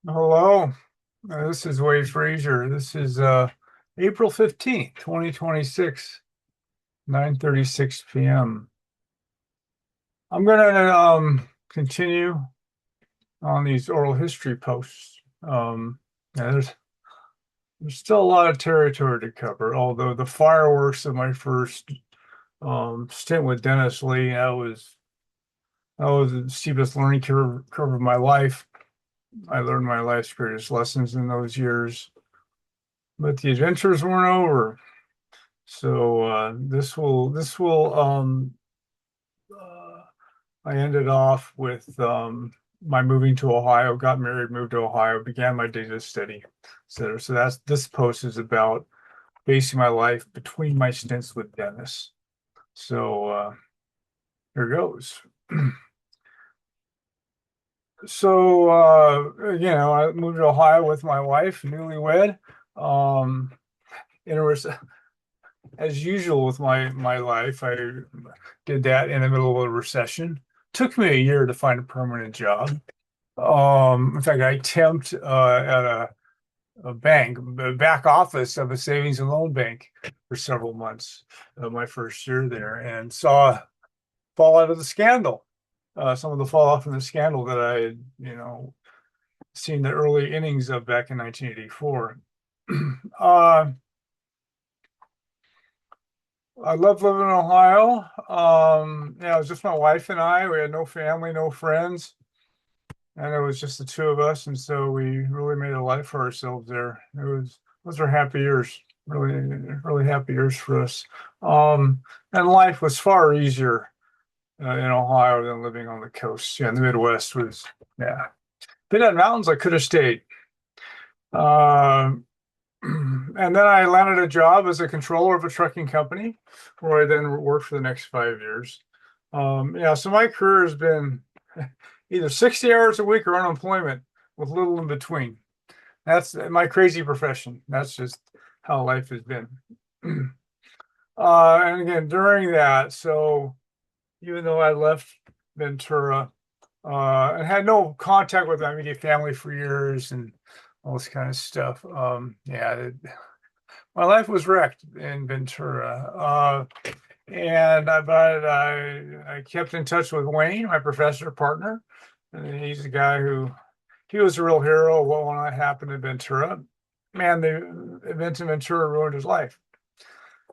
Hello, this is Wade Frazier. This is April 15th, 2026, 9:36 p.m. I'm gonna continue on these oral history posts. Yeah, there's still a lot of territory to cover, although the fireworks of my first stint with Dennis Lee, that was the steepest learning curve of my life. I learned my life's greatest lessons in those years, but the adventures weren't over. So this will uh, I ended off with my moving to Ohio, got married, moved to Ohio, began my days of study, etc. So that's this post is about basing my life between my stints with Dennis. So here goes. So I moved to Ohio with my wife, newlywed. Um, interesting as usual with my life, I did that in the middle of a recession. Took me a year to find a permanent job. In fact, I temped at a bank, the back office of a savings and loan bank for several months of my first year there, and saw fallout of the scandal. Some of the fallout from the scandal that I had, seen the early innings of back in 1984. uh, I love living in Ohio. It was just my wife and I. We had no family, no friends, and it was just the two of us. And so we really made a life for ourselves there. Those were happy years, really, really happy years for us. And life was far easier in Ohio than living on the coast. Yeah, the Midwest was, yeah. Been at mountains, I could have stayed. Um, and then I landed a job as a controller of a trucking company, where I then worked for the next 5 years. So my career has been either 60 hours a week or unemployment with little in between. That's my crazy profession. That's just how life has been. And again, during that, so even though I left Ventura and had no contact with my immediate family for years and all this kind of stuff, my life was wrecked in Ventura. But I kept in touch with Wayne, my professor partner. And he's a guy who he was a real hero of what when that happened in Ventura. Man, the events in Ventura ruined his life,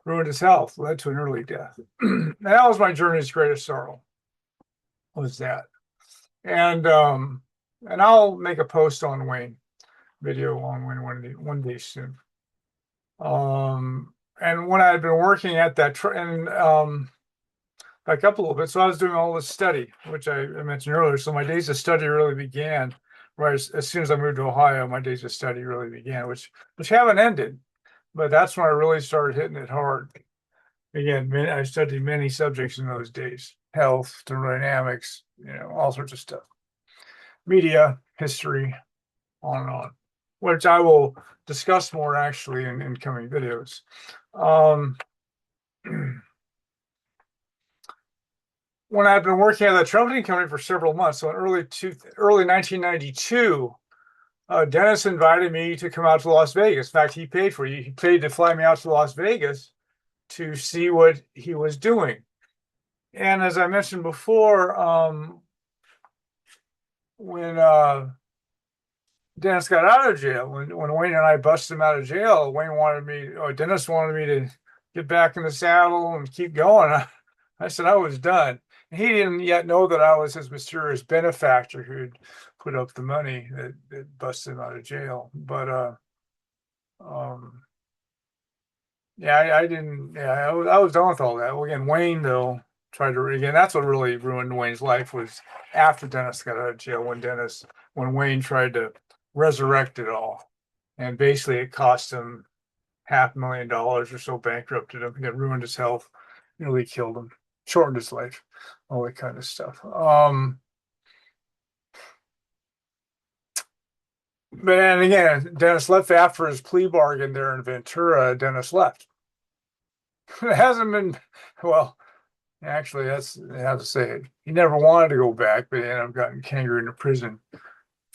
ruined his health, led to an early death. And that was my journey's greatest sorrow, was that. And and I'll make a post on Wayne, video on Wayne one day soon. And when I had been working at that, and back up a little bit, so I was doing all this study, which I mentioned earlier. So my days of study really began right as soon as I moved to Ohio. My days of study really began, which haven't ended, but that's when I really started hitting it hard. Again, I studied many subjects in those days: health, thermodynamics, all sorts of stuff, media, history, on and on, which I will discuss more actually in coming videos. Um, when I've been working at the trucking company for several months, so in early 1992, Dennis invited me to come out to Las Vegas. In fact, he paid for it. He paid to fly me out to Las Vegas to see what he was doing. And as I mentioned before, when Dennis got out of jail, when Wayne and I busted him out of jail, Dennis wanted me to get back in the saddle and keep going. I said I was done. He didn't yet know that I was his mysterious benefactor who'd put up the money that busted him out of jail. But I didn't. Yeah, I was done with all that. Well, again, Wayne though tried to again. That's what really ruined Wayne's life was after Dennis got out of jail. When Wayne tried to resurrect it all, and basically it cost him $500,000 or so, bankrupted him, it ruined his health, nearly killed him, shortened his life, all that kind of stuff. But then again, Dennis left after his plea bargain there in Ventura. Dennis left. It hasn't been well. Actually, I have to say it. He never wanted to go back, but he ended up getting kangarooed into prison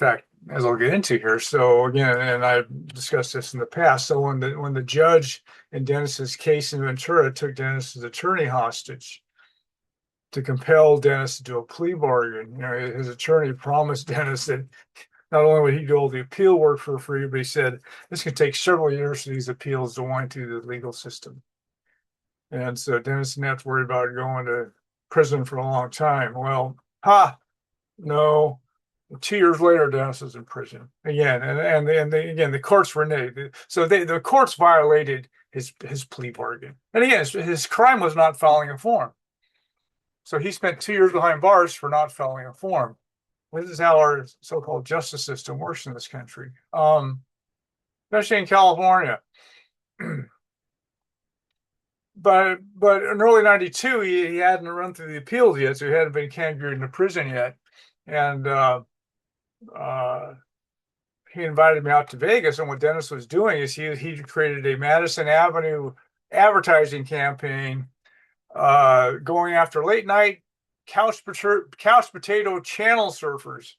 fact, as I'll get into here. So again, and I've discussed this in the past. So when the judge in Dennis's case in Ventura took Dennis's attorney hostage to compel Dennis to do a plea bargain, his attorney promised Dennis that not only would he do all the appeal work for free, but he said this could take several years for these appeals to wind through the legal system. And so Dennis didn't have to worry about going to prison for a long time. Well, no. 2 years later, Dennis was in prison again, and again the courts reneged. So the courts violated his plea bargain. And again, his crime was not filing a form. So he spent 2 years behind bars for not filing a form. This is how our so-called justice system works in this country, especially in California. But in early '92, he hadn't run through the appeals yet, so he hadn't been canned into prison yet, and he invited me out to Vegas. And what Dennis was doing is he created a Madison Avenue advertising campaign, going after late night couch potato channel surfers,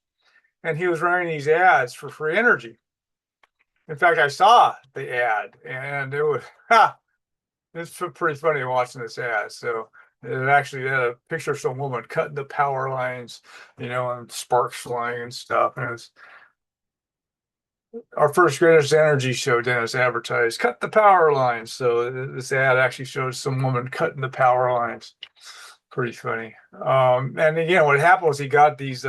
and he was running these ads for free energy. In fact, I saw the ad, and it was it's pretty funny watching this ad. So it actually had a picture of some woman cutting the power lines, and sparks flying and stuff. And it was our first greatest energy show. Dennis advertised, cut the power lines. So this ad actually shows some woman cutting the power lines. Pretty funny. And again, what happened was he got these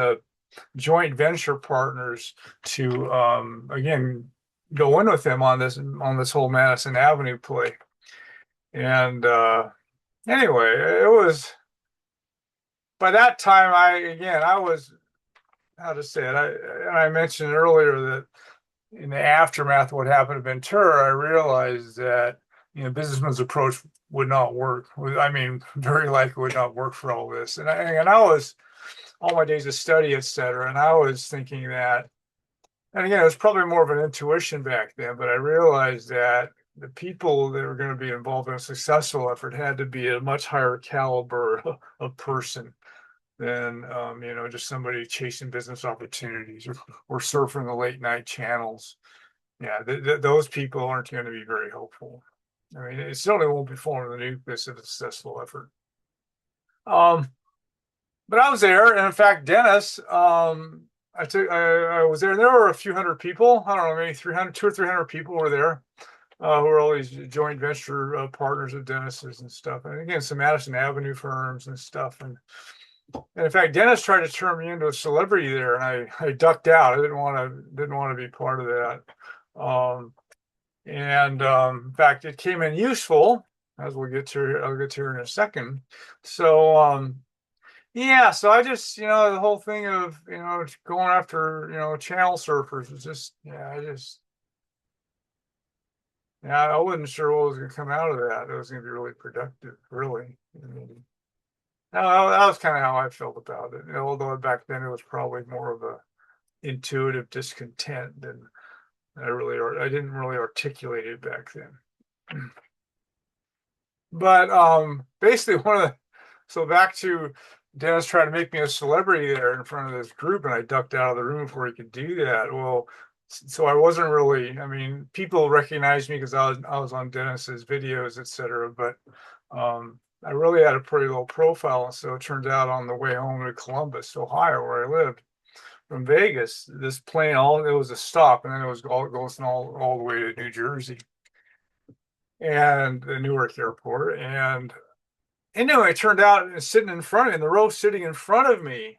joint venture partners to again go in with him on this whole Madison Avenue play. And anyway, it was by that time I was, how to say it, I mentioned earlier that in the aftermath of what happened to Ventura, I realized that businessman's approach would not work. I mean, very likely would not work for all this. And I was all my days of study, etc. And I was thinking that, and again, it was probably more of an intuition back then, but I realized that the people that were going to be involved in a successful effort had to be a much higher caliber of person than just somebody chasing business opportunities or surfing the late night channels. Yeah, those people aren't going to be very hopeful. I mean, it certainly won't be forming the nucleus of a successful effort. But I was there, and in fact, Dennis, I was there, and there were a few hundred people. I don't know, maybe 300, 200 or 300 people were there, who were all these joint venture partners of Dennis's and stuff. And again, some Madison Avenue firms and stuff. And in fact, Dennis tried to turn me into a celebrity there, and I ducked out. I didn't want to be part of that. In fact, it came in useful, as I'll get to in a second. So yeah, so I just the whole thing of going after channel surfers was just I wasn't sure what was going to come out of that. It was going to be really productive, really. I mean, that was kind of how I felt about it. Although back then it was probably more of a intuitive discontent than I didn't really articulate it back then. But basically so back to Dennis trying to make me a celebrity there in front of this group, and I ducked out of the room before he could do that. Well, so I wasn't really, I mean, people recognized me because I was on Dennis's videos, etc. But I really had a pretty low profile. And so it turns out on the way home to Columbus, Ohio, where I lived from Vegas, this plane, it was a stop, and then it was going all the way to New Jersey and the Newark airport. And anyway, it turned out in the row sitting in front of me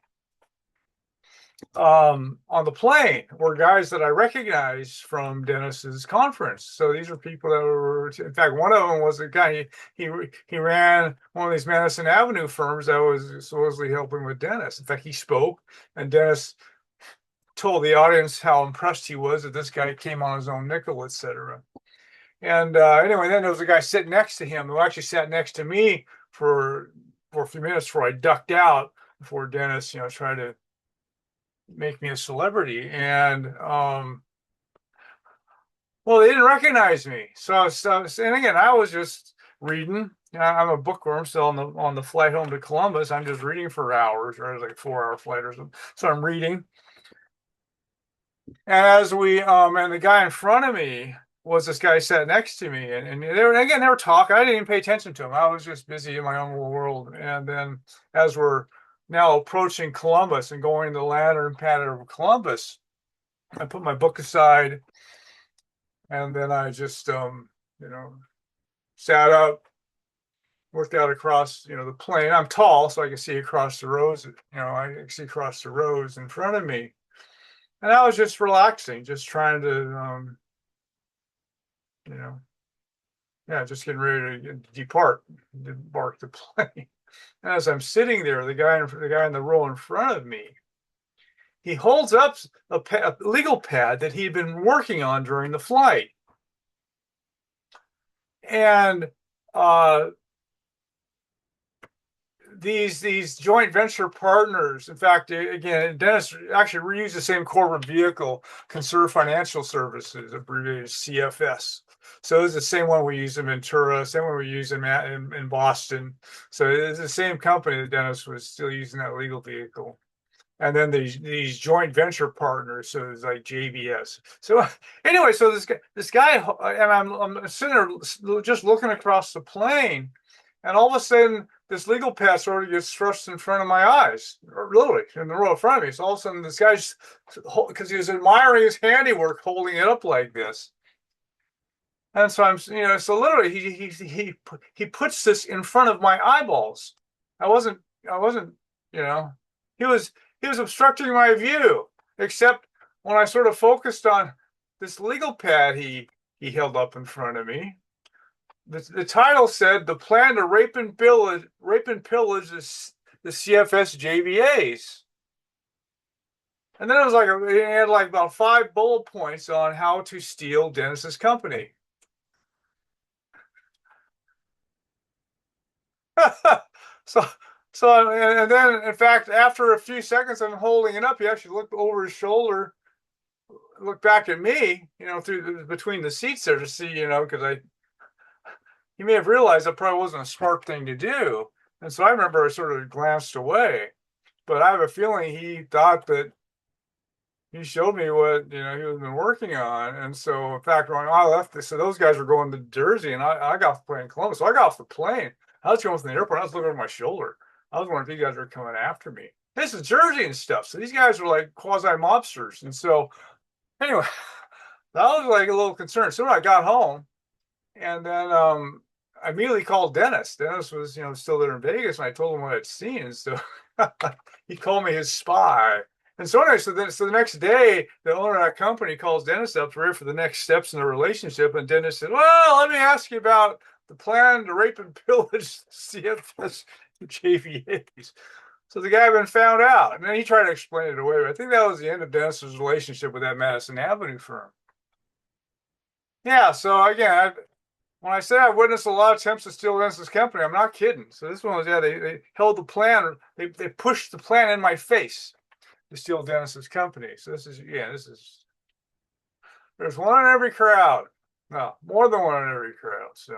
on the plane were guys that I recognized from Dennis's conference. So these are people that were, in fact, one of them was a guy, he ran one of these Madison Avenue firms that was supposedly helping with Dennis. In fact, he spoke, and Dennis told the audience how impressed he was that this guy came on his own nickel, etc. And anyway, then there was a guy sitting next to him who actually sat next to me for a few minutes before I ducked out, before Dennis, tried to make me a celebrity. And well, they didn't recognize me. So and again, I was just reading. I'm a bookworm, so on the flight home to Columbus, I'm just reading for hours, or it was like a 4-hour flight or something. So I'm reading. And as and the guy in front of me was this guy sat next to me, and they were talking. I didn't even pay attention to him. I was just busy in my own little world. And then as we're now approaching Columbus and going to the lantern pad of Columbus, I put my book aside, and then I just you know, sat up, looked out across, the plain. I'm tall, so I can see across the roads. I can see across the roads in front of me, and I was just relaxing, just trying to, you know, yeah, just getting ready to debark the plane. And as I'm sitting there, the guy in the row in front of me, he holds up a legal pad that he'd been working on during the flight, and uh, these joint venture partners. In fact, again, Dennis actually reused the same corporate vehicle, Conserve Financial Services, abbreviated CFS. So it's the same one we use in Ventura, same one we use in Boston. So it's the same company that Dennis was still using that legal vehicle. And then these joint venture partners, so it's like JVS. So anyway, so this guy, and I'm sitting there just looking across the plane, and all of a sudden, this legal pad sort of gets thrust in front of my eyes, or literally in the row in front of me. So all of a sudden, this guy's, because he was admiring his handiwork, holding it up like this. And so so literally, he puts this in front of my eyeballs. I wasn't, you know, he was he was obstructing my view. Except when I sort of focused on this legal pad he held up in front of me, the title said "The Plan to Rape and Pillage the CFS JVAs." And then it had like about 5 bullet points on how to steal Dennis's company. so and then in fact, after a few seconds of holding it up, he actually looked over his shoulder, looked back at me, through between the seats there to see, because he may have realized that probably wasn't a smart thing to do. And so I remember I sort of glanced away, but I have a feeling he thought that he showed me what he had been working on. And so in fact, when I left, so those guys were going to Jersey, and I got off the plane in Columbus. So I got off the plane. I was going from the airport. I was looking over my shoulder. I was wondering if these guys were coming after me. This is Jersey and stuff. So these guys were like quasi mobsters. And so anyway, that was like a little concern. So when I got home, and then I immediately called Dennis. Dennis was, still there in Vegas, and I told him what I'd seen. And so he called me his spy. And so anyway, so the next day, the owner of that company calls Dennis up for the next steps in the relationship. And Dennis said, "Well, let me ask you about the plan to rape and pillage CFS JVAs." So the guy had been found out, and then he tried to explain it away. But I think that was the end of Dennis's relationship with that Madison Avenue firm. Yeah. So again, when I say I witnessed a lot of attempts to steal Dennis's company, I'm not kidding. So this one was, yeah, they held the plan, they pushed the plan in my face to steal Dennis's company. So there's one in every crowd. No, more than one in every crowd. So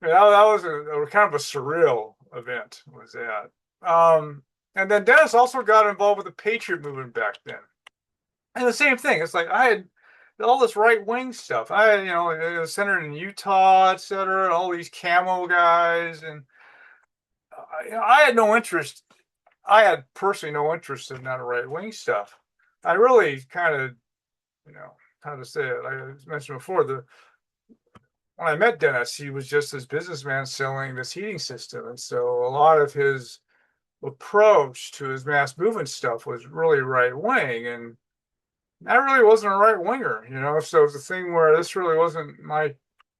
yeah, that was a kind of a surreal event, was that. And then Dennis also got involved with the Patriot movement back then. And the same thing. It's like I had all this right wing stuff. It was centered in Utah, et cetera, all these camo guys. And I had no interest. I had personally no interest in that right wing stuff. I really kind of, how to say it. I mentioned before, when I met Dennis, he was just this businessman selling this heating system. And so a lot of his approach to his mass movement stuff was really right wing. And I really wasn't a right winger, So it's a thing where this really wasn't my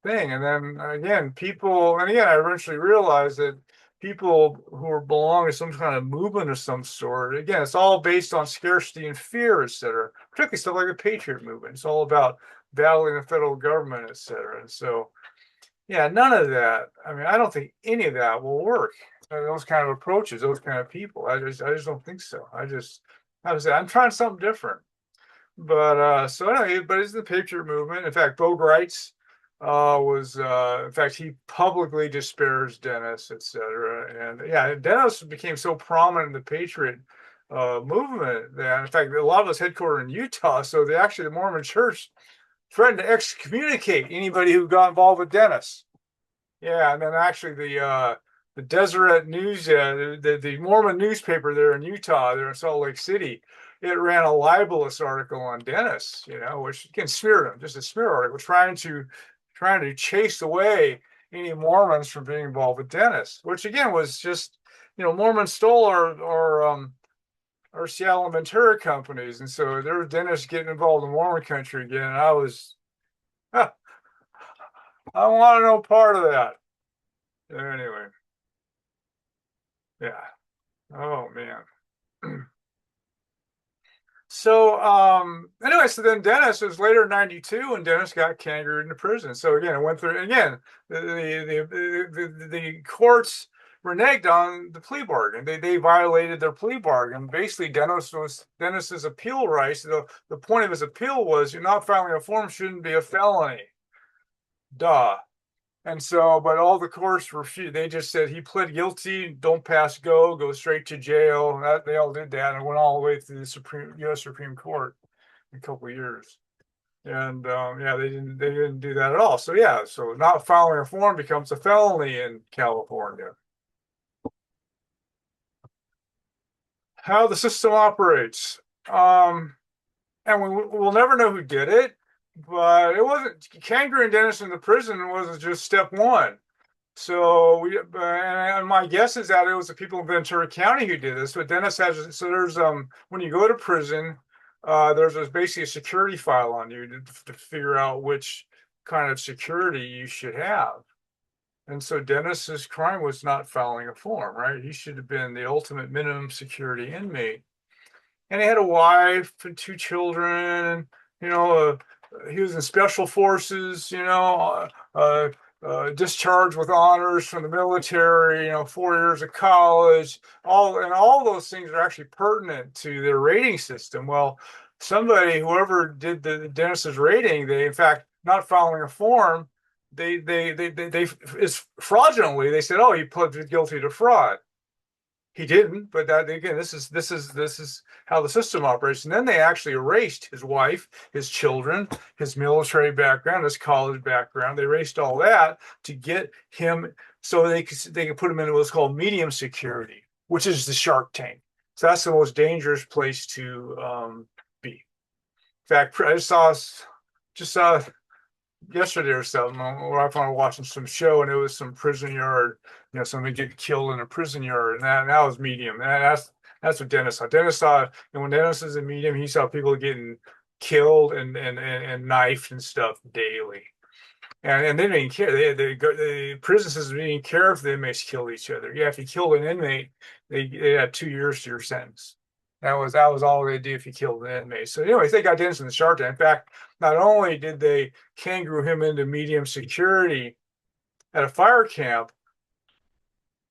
thing. And then again, I eventually realized that people who belong to some kind of movement of some sort, again, it's all based on scarcity and fear, et cetera, particularly stuff like the Patriot movement. It's all about battling the federal government, et cetera. And so, yeah, none of that. I mean, I don't think any of that will work. Those kind of approaches, those kind of people. I just don't think so. How to say, I'm trying something different. But so anyway, but it's the Patriot movement. In fact, Bo Greitz in fact, he publicly disparaged Dennis, et cetera. And yeah, Dennis became so prominent in the Patriot movement. And in fact, a lot of us headquartered in Utah, so the Mormon Church threatened to excommunicate anybody who got involved with Dennis. Yeah, and then actually the Deseret News, the Mormon newspaper there in Utah, there in Salt Lake City, it ran a libelous article on Dennis, which again smeared him, just a smear article, trying to chase away any Mormons from being involved with Dennis, which again was just, Mormons stole our Seattle and Ventura companies, and so there was Dennis getting involved in Mormon country again. And I was, I want no part of that. Anyway, yeah. Oh man. So anyway, so then Dennis was later in 92 and Dennis got kangarooed into prison. So again, it went through again, the courts reneged on the plea bargain. They violated their plea bargain. Basically, Dennis's appeal rights. The point of his appeal was you're not filing a form shouldn't be a felony. Duh. And so, but all the courts refused. They just said he pled guilty, don't pass go straight to jail. They all did that and went all the way through the U.S. Supreme Court in a couple of years. And yeah, they didn't do that at all. So yeah, so not filing a form becomes a felony in California. How the system operates. And we'll never know who did it, but it wasn't Kangaroo and Dennis in the prison wasn't just step one. So and my guess is that it was the people in Ventura County who did this. But Dennis has there's when you go to prison, there's basically a security file on you to figure out which kind of security you should have. And so Dennis's crime was not filing a form, right? He should have been the ultimate minimum security inmate. And he had a wife and two children. He was in special forces. Discharged with honors from the military. 4 years of college. All those things are actually pertinent to their rating system. Well, whoever did the Dennis's rating, they in fact not filing a form. They is fraudulently. They said, oh, he pled guilty to fraud. He didn't, but that again, this is how the system operates. And then they actually erased his wife, his children, his military background, his college background. They erased all that to get him so they could put him into what's called medium security, which is the shark tank. So that's the most dangerous place to be. In fact, I just saw yesterday or something, where I found watching some show, and it was some prison yard, somebody get killed in a prison yard, and that was medium. And that's what Dennis saw. Dennis saw, and when Dennis is in medium, he saw people getting killed and knifed and stuff daily. And they didn't care. The prison system didn't even care if the inmates killed each other. Yeah, if you killed an inmate, they had 2 years to your sentence. That was all they did if you killed an inmate. So anyways, they got Dennis in the shark tank. In fact, not only did they kangaroo him into medium security at a fire camp,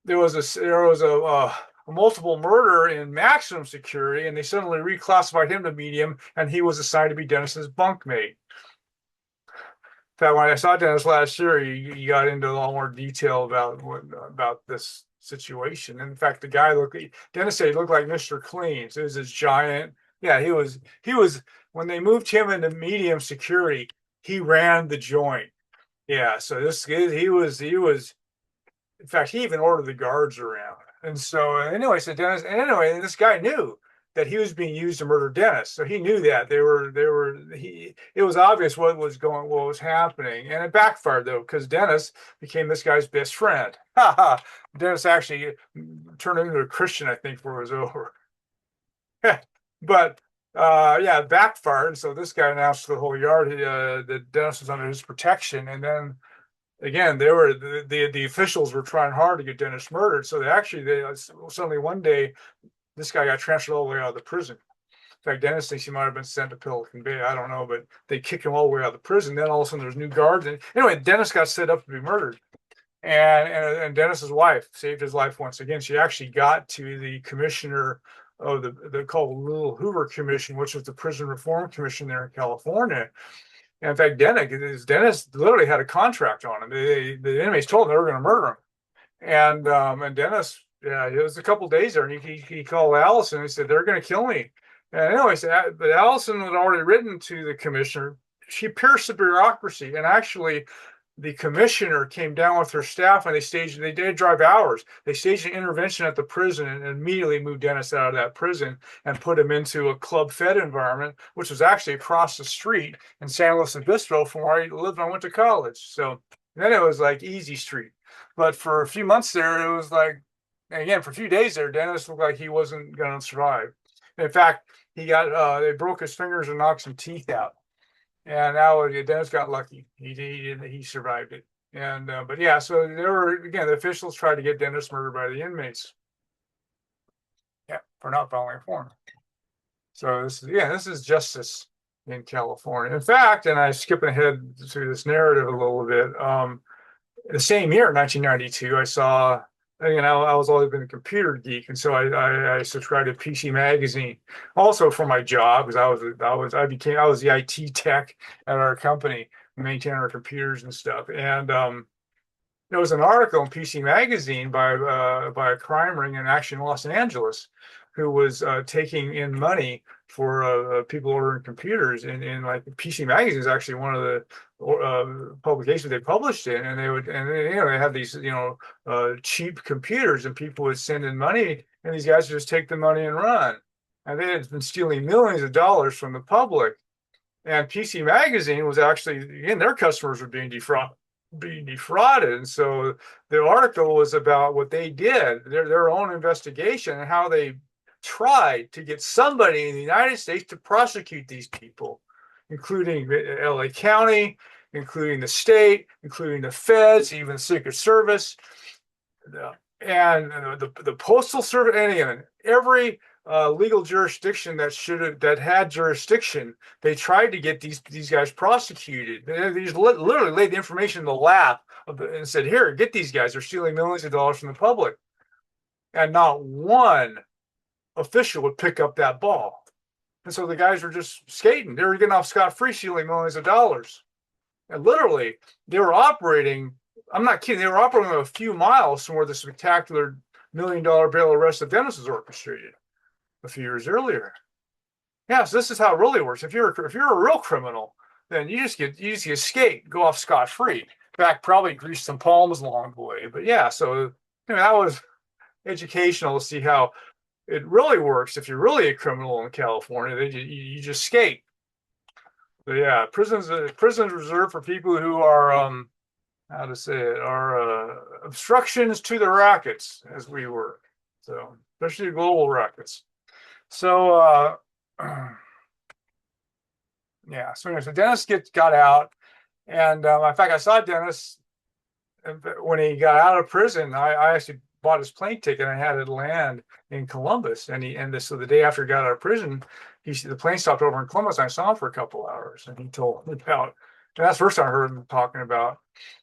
there was a multiple murder in maximum security, and they suddenly reclassified him to medium, and he was assigned to be Dennis's bunkmate. In fact, when I saw Dennis last year, he got into a lot more detail about this situation. And in fact, Dennis said he looked like Mr. Clean. So he was this giant. Yeah, he was when they moved him into medium security, he ran the joint. Yeah, so he was in fact, he even ordered the guards around. And so anyway, this guy knew that he was being used to murder Dennis. So he knew that it was obvious what was happening. And it backfired though, because Dennis became this guy's best friend. Dennis actually turned into a Christian, I think, before it was over. But yeah, it backfired. And so this guy announced to the whole yard that Dennis was under his protection. And then again, the officials were trying hard to get Dennis murdered. So they suddenly one day, this guy got transferred all the way out of the prison. In fact, Dennis thinks he might have been sent to Pelican Bay. I don't know, but they kicked him all the way out of the prison. Then all of a sudden, there's new guards. And anyway, Dennis got set up to be murdered. And Dennis's wife saved his life once again. She actually got to the commissioner of the called Little Hoover Commission, which was the prison reform commission there in California. And in fact, Dennis literally had a contract on him. The inmates told him they were going to murder him. And Dennis Yeah, it was a couple days there, and he called Allison. He said they're going to kill me. And anyways, but Allison had already written to the commissioner. She pierced the bureaucracy, and actually, the commissioner came down with her staff, and they did drive hours. They staged an intervention at the prison and immediately moved Dennis out of that prison and put him into a club fed environment, which was actually across the street in San Luis Obispo from where I lived when I went to college. So then it was like easy street. But for a few months there, it was like, and again, for a few days there, Dennis looked like he wasn't going to survive. In fact, they broke his fingers and knocked some teeth out. And now Dennis got lucky. He survived it. And but yeah, so there were again the officials tried to get Dennis murdered by the inmates. Yeah, for not following form. So this is justice in California. In fact, and I'm skipping ahead through this narrative a little bit. The same year, 1992, I saw. I was always been a computer geek, and so I subscribed to PC Magazine, also for my job because I was the IT tech at our company, maintaining our computers and stuff. And there was an article in PC Magazine by a crime ring in actually in Los Angeles, who was taking in money for people ordering computers. And like PC Magazine is actually one of the publications they published in, and they had these cheap computers, and people would send in money, and these guys would just take the money and run. And they had been stealing millions of dollars from the public. And PC Magazine was actually, again, their customers were being defrauded. And so the article was about what they did, their own investigation, and how they tried to get somebody in the United States to prosecute these people, including LA County, including the state, including the feds, even the Secret Service, and the Postal Service, and every legal jurisdiction that had jurisdiction, they tried to get these guys prosecuted. They just literally laid the information in the lap and said, "Here, get these guys. They're stealing millions of dollars from the public," and not one official would pick up that ball. And so the guys were just skating. They were getting off scot-free, stealing millions of dollars. And literally, they were operating. I'm not kidding. They were operating a few miles from where the spectacular $1 million bail arrest of Dennis was orchestrated a few years earlier. Yeah, so this is how it really works. If you're a real criminal, then you just get skate, go off scot free. In fact, probably grease some palms along the way. But yeah, so that was educational to see how it really works. If you're really a criminal in California, then you just skate. But yeah, prisons reserved for people who are how to say it are obstructions to the rackets, as we were. So especially global rackets. So yeah. So anyway, so Dennis got out, and in fact, I saw Dennis when he got out of prison. I actually bought his plane ticket. And I had it land in Columbus, so the day after he got out of prison, the plane stopped over in Columbus. I saw him for a couple hours, and he told me about. And that's the first time I heard him talking about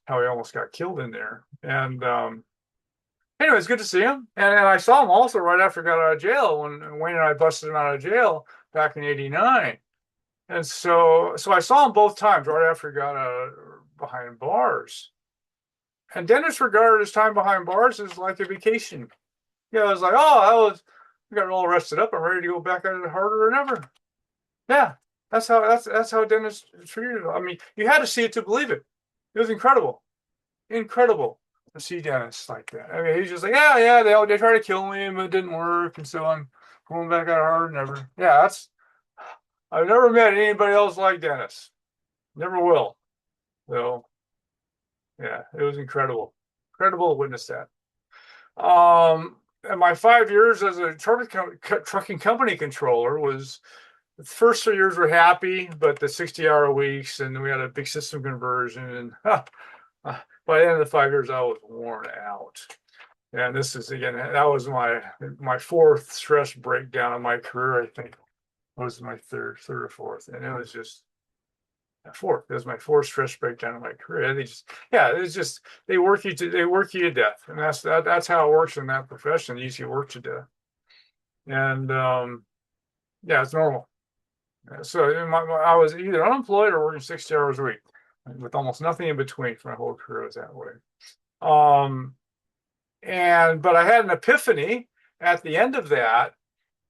how he almost got killed in there. And anyway, it's good to see him. And I saw him also right after he got out of jail when Wayne and I busted him out of jail back in '89. And so I saw him both times right after he got behind bars. And Dennis regarded his time behind bars as like a vacation. I was like, I got all rested up. I'm ready to go back at it harder than ever. Yeah, that's how Dennis treated him. I mean, you had to see it to believe it. It was incredible to see Dennis like that. I mean, he's just like, yeah, they tried to kill me, but it didn't work, and so I'm going back at it harder than ever. Yeah, I've never met anybody else like Dennis. Never will. So yeah, it was incredible to witness that. And my 5 years as a trucking company controller was, the first 3 years were happy, but the 60-hour weeks, and we had a big system conversion, and by the end of the 5 years, I was worn out. And this is, again, that was my fourth stress breakdown of my career. I think it was my third or fourth, and it was just fourth. It was my fourth stress breakdown of my career. They work you to death, and that's how it works in that profession. You usually work to death, and yeah, it's normal. So I was either unemployed or working 60 hours a week, with almost nothing in between for my whole career. Was that way. But I had an epiphany at the end of that,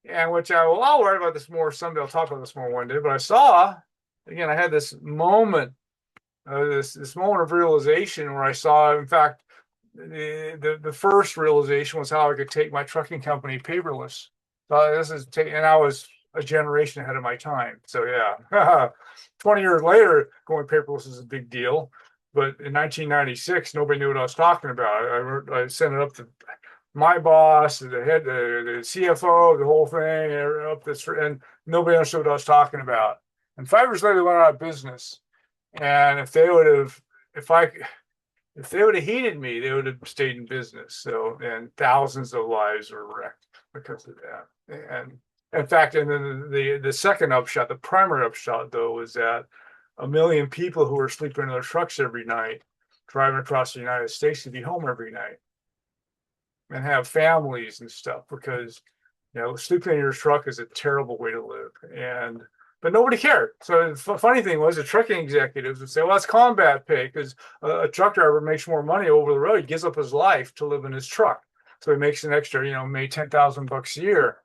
and which I'll write about this more someday. I'll talk about this more one day. But I saw, again, I had this moment, this moment of realization where I saw, in fact, the first realization was how I could take my trucking company paperless. So and I was a generation ahead of my time. So yeah, 20 years later, going paperless is a big deal. But in 1996, nobody knew what I was talking about. I sent it up to my boss, the CFO, the whole thing, and nobody understood what I was talking about. And 5 years later, they went out of business. And if I, if they would have heeded me, they would have stayed in business. So, and thousands of lives were wrecked because of that. And in fact, and then the second upshot, the primary upshot though, was that 1 million people who were sleeping in their trucks every night, driving across the United States, to be home every night and have families and stuff, because sleeping in your truck is a terrible way to live. And but nobody cared. So the funny thing was, the trucking executives would say, "Well, that's combat pay, because a truck driver makes more money over the road. He gives up his life to live in his truck, so he makes an extra, maybe $10,000 a year."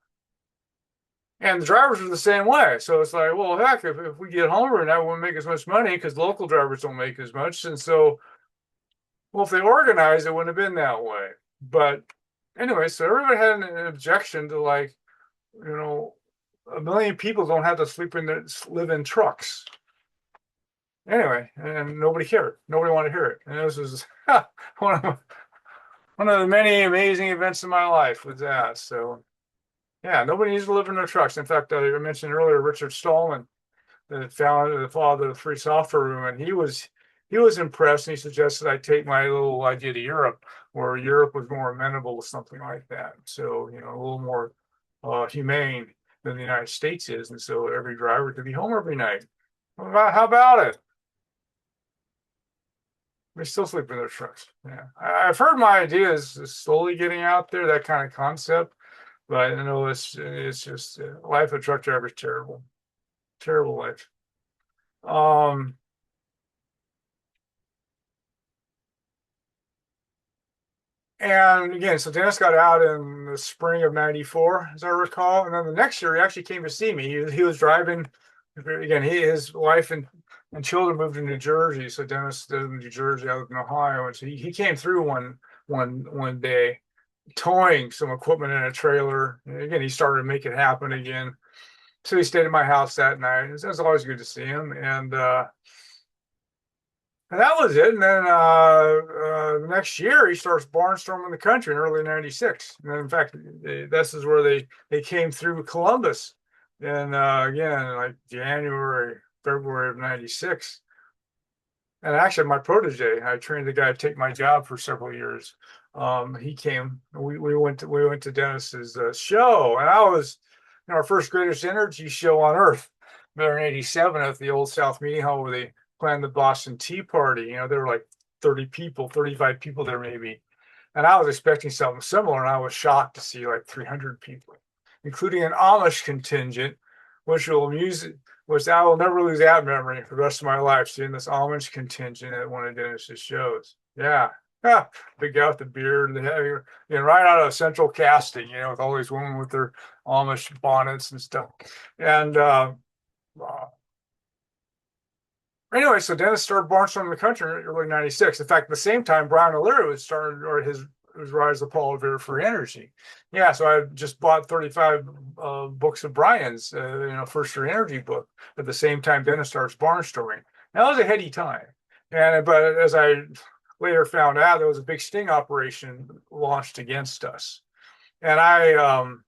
And the drivers are the same way. So it's like, well, heck, if we get home every night, we won't make as much money because local drivers don't make as much. And so, well, if they organized, it wouldn't have been that way. But anyway, so everybody had an objection to, like, 1 million people don't have to live in trucks. Anyway, and nobody cared. Nobody wanted to hear it. And this was one of one of the many amazing events in my life was that. So yeah, nobody needs to live in their trucks. In fact, I mentioned earlier Richard Stallman, the father of the free software room, and he was impressed, and he suggested I take my little idea to Europe, where Europe was more amenable to something like that. So, a little more humane than the United States is, and so every driver could be home every night. How about it? They still sleep in their trucks. Yeah, I've heard my idea is slowly getting out there, that kind of concept, but I know it's just life of a truck driver is terrible, terrible life. Um, And again, so Dennis got out in the spring of '94, as I recall. And then the next year, he actually came to see me. He was driving. Again, his wife and children moved to New Jersey. So Dennis lived in New Jersey, I live in Ohio. And so he came through one day, towing some equipment in a trailer. And again, he started to make it happen again. So he stayed at my house that night. It was always good to see him. And that was it. And then the next year, he starts barnstorming the country in early '96. And in fact, this is where they came through Columbus. And again, like January, February of '96. And actually, my protege, I trained the guy to take my job for several years. He came. We went to Dennis's show, and I was our first Greatest Energy show on Earth. There in '87 at the old South Meeting Hall, where they planned the Boston Tea Party. There were like 30 people, 35 people there maybe. And I was expecting something similar, and I was shocked to see like 300 people, including an Amish contingent, which will amuse, which I will never lose that memory for the rest of my life, seeing this Amish contingent at one of Dennis's shows. Yeah. Big guy with the beard, and right out of Central Casting, with all these women with their Amish bonnets and stuff. And anyway, so Dennis started barnstorming the country in early '96. In fact, at the same time, Brian O'Leary was started, or his rise of Paul Revere for energy. Yeah, so I just bought 35 books of Brian's, first year energy book. At the same time, Dennis starts barnstorming. Now, that was a heady time. But as I later found out, there was a big sting operation launched against us. And I'm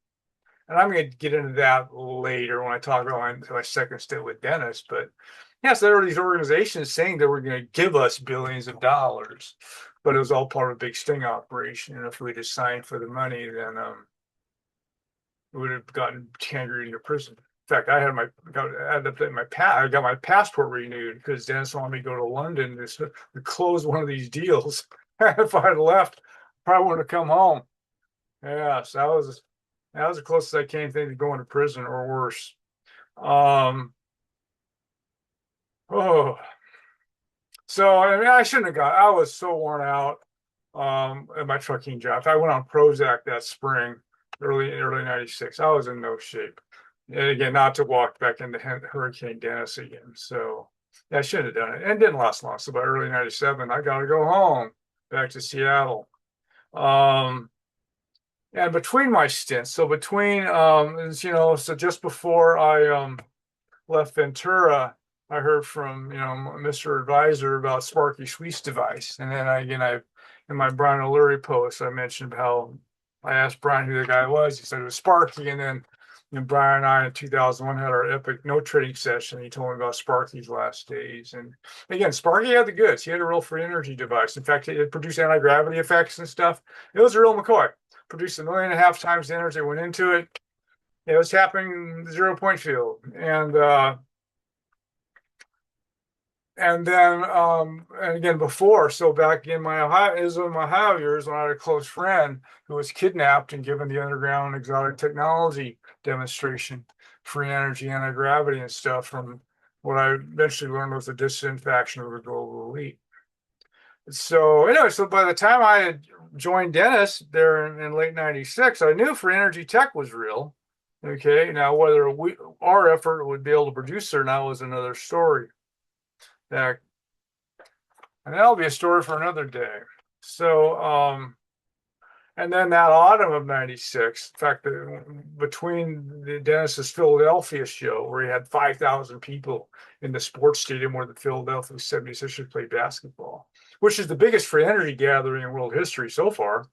going to get into that later when I talk about my second stint with Dennis. But yes, there were these organizations saying they were going to give us billions of dollars, but it was all part of a big sting operation. And if we'd have signed for the money, then we would have gotten Tangerine into prison. In fact, I got my passport renewed because Dennis wanted me to go to London to close one of these deals. If I had left, I probably wouldn't have come home. Yeah, so that was the closest I came to going to prison or worse. Oh, so I mean, I shouldn't have got. I was so worn out. at my trucking job. I went on Prozac that spring, early '96. I was in no shape. And again, not to walk back into Hurricane Dennis again. So yeah, I should have done it. And it didn't last long. So by early '97, I got to go home back to Seattle. Um, and between my stints, so between, so just before I left Ventura, I heard from, Mr. Advisor about Sparky Sweet's device. And then in my Brian O'Leary post, I mentioned how I asked Brian who the guy was. He said it was Sparky. And then, Brian and I in 2001 had our epic no trading session. He told me about Sparky's last days. And again, Sparky had the goods. He had a real free energy device. In fact, it produced anti-gravity effects and stuff. It was a real McCoy. Produced 1.5 million times the energy that went into it. It was tapping the 0 point field. And again, before, so back in my Ohio years, when I had a close friend who was kidnapped and given the underground exotic technology demonstration, free energy, anti-gravity and stuff, from what I eventually learned was the dissident faction of the global elite. So anyway, so by the time I had joined Dennis there in late '96, I knew free energy tech was real. Okay, now whether our effort would be able to produce it or not was another story. That And that'll be a story for another day. So, and then that autumn of '96, in fact, between the Dennis's Philadelphia show, where he had 5,000 people in the sports stadium where the Philadelphia 76ers played basketball, which is the biggest free energy gathering in world history so far.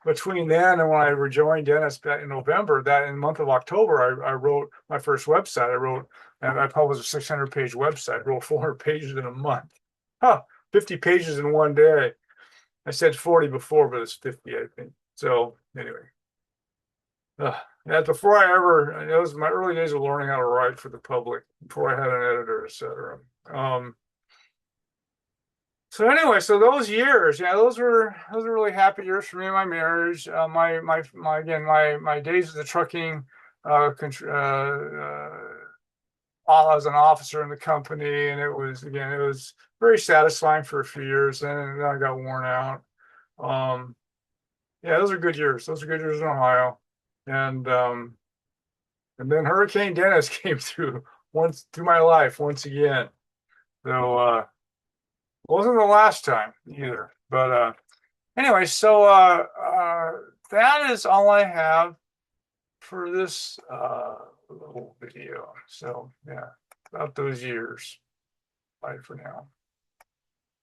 Between then and when I rejoined Dennis back in November, that in the month of October, I wrote my first website. And I published a 600-page website, wrote 400 pages in a month. 50 pages in one day. I said 40 before, but it's 50, I think. So anyway, yeah, before it was my early days of learning how to write for the public, before I had an editor, etc. So anyway, so those years, yeah, those were really happy years for me and my marriage. My days as a trucking as an officer in the company, and it was very satisfying for a few years. And then I got worn out. Um, yeah, those are good years. Those are good years in Ohio, and then Hurricane Dennis came through my life once again. So it wasn't the last time either. But anyway, so that is all I have for this little video. So yeah, about those years. Bye for now.